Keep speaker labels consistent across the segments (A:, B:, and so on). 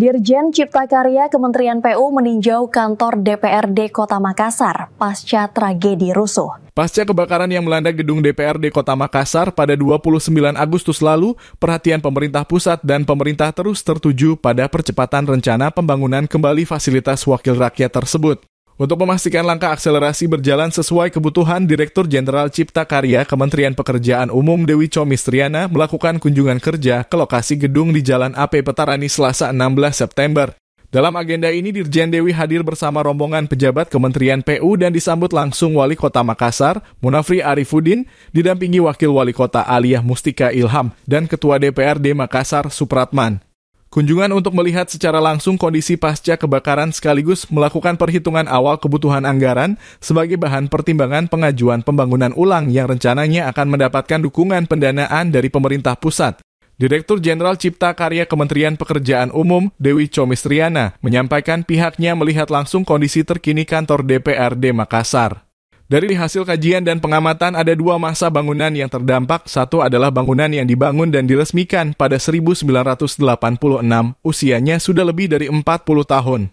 A: Dirjen Cipta Karya Kementerian PU meninjau kantor DPRD Kota Makassar pasca tragedi rusuh.
B: Pasca kebakaran yang melanda gedung DPRD Kota Makassar pada 29 Agustus lalu, perhatian pemerintah pusat dan pemerintah terus tertuju pada percepatan rencana pembangunan kembali fasilitas wakil rakyat tersebut. Untuk memastikan langkah akselerasi berjalan sesuai kebutuhan, Direktur Jenderal Cipta Karya Kementerian Pekerjaan Umum Dewi Comistriana melakukan kunjungan kerja ke lokasi gedung di Jalan AP Petarani Selasa 16 September. Dalam agenda ini, Dirjen Dewi hadir bersama rombongan pejabat Kementerian PU dan disambut langsung Wali Kota Makassar, Munafri Arifudin, didampingi Wakil Wali Kota Aliyah Mustika Ilham, dan Ketua DPRD Makassar Supratman. Kunjungan untuk melihat secara langsung kondisi pasca kebakaran sekaligus melakukan perhitungan awal kebutuhan anggaran sebagai bahan pertimbangan pengajuan pembangunan ulang yang rencananya akan mendapatkan dukungan pendanaan dari pemerintah pusat. Direktur Jenderal Cipta Karya Kementerian Pekerjaan Umum Dewi Comistriana menyampaikan pihaknya melihat langsung kondisi terkini kantor DPRD Makassar. Dari hasil kajian dan pengamatan ada dua masa bangunan yang terdampak. Satu adalah bangunan yang dibangun dan diresmikan pada 1986, usianya sudah lebih dari 40 tahun.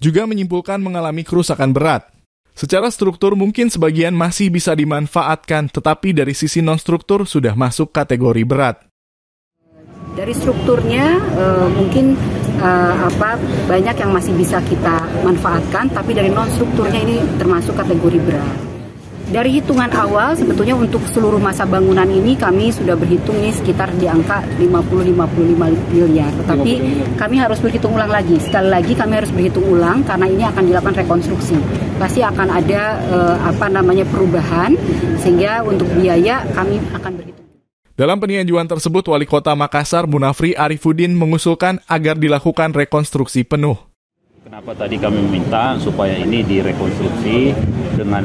B: Juga menyimpulkan mengalami kerusakan berat. Secara struktur mungkin sebagian masih bisa dimanfaatkan, tetapi dari sisi non-struktur sudah masuk kategori berat.
C: Dari strukturnya mungkin banyak yang masih bisa kita manfaatkan, tapi dari non-strukturnya ini termasuk kategori berat. Dari hitungan awal sebetulnya untuk seluruh masa bangunan ini kami sudah berhitung nih sekitar di angka 50-55 miliar. Tetapi kami harus berhitung ulang lagi. Sekali lagi kami harus berhitung ulang karena ini akan dilakukan rekonstruksi. Pasti akan ada perubahan sehingga untuk biaya kami akan berhitung.
B: Dalam peninjauan tersebut, Wali Kota Makassar Munafri Arifudin mengusulkan agar dilakukan rekonstruksi penuh.
D: Kenapa tadi kami meminta supaya ini direkonstruksi dengan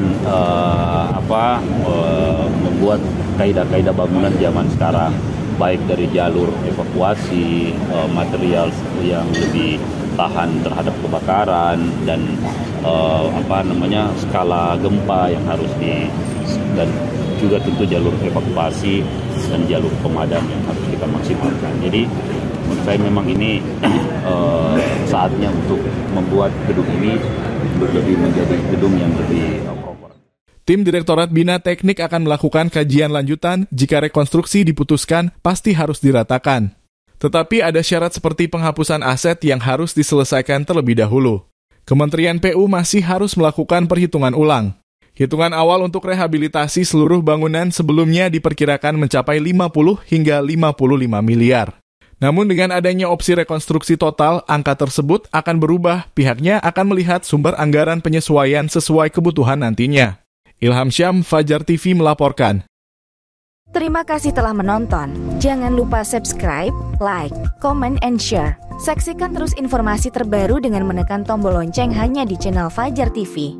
D: membuat kaidah-kaidah bangunan zaman sekarang, baik dari jalur evakuasi, material yang lebih tahan terhadap kebakaran dan skala gempa yang harus dan juga tentu jalur evakuasi dan jalur pemadam yang harus kita maksimalkan. Jadi menurut saya memang ini saatnya untuk membuat gedung ini lebih menjadi gedung yang lebih proper.
B: Tim Direktorat Bina Teknik akan melakukan kajian lanjutan. Jika rekonstruksi diputuskan, pasti harus diratakan. Tetapi ada syarat seperti penghapusan aset yang harus diselesaikan terlebih dahulu. Kementerian PU masih harus melakukan perhitungan ulang. Hitungan awal untuk rehabilitasi seluruh bangunan sebelumnya diperkirakan mencapai 50 hingga 55 miliar. Namun dengan adanya opsi rekonstruksi total, angka tersebut akan berubah. Pihaknya akan melihat sumber anggaran penyesuaian sesuai kebutuhan nantinya. Ilham Syam, Fajar TV melaporkan.
E: Terima kasih telah menonton. Jangan lupa subscribe, like, comment, and share. Saksikan terus informasi terbaru dengan menekan tombol lonceng hanya di channel Fajar TV.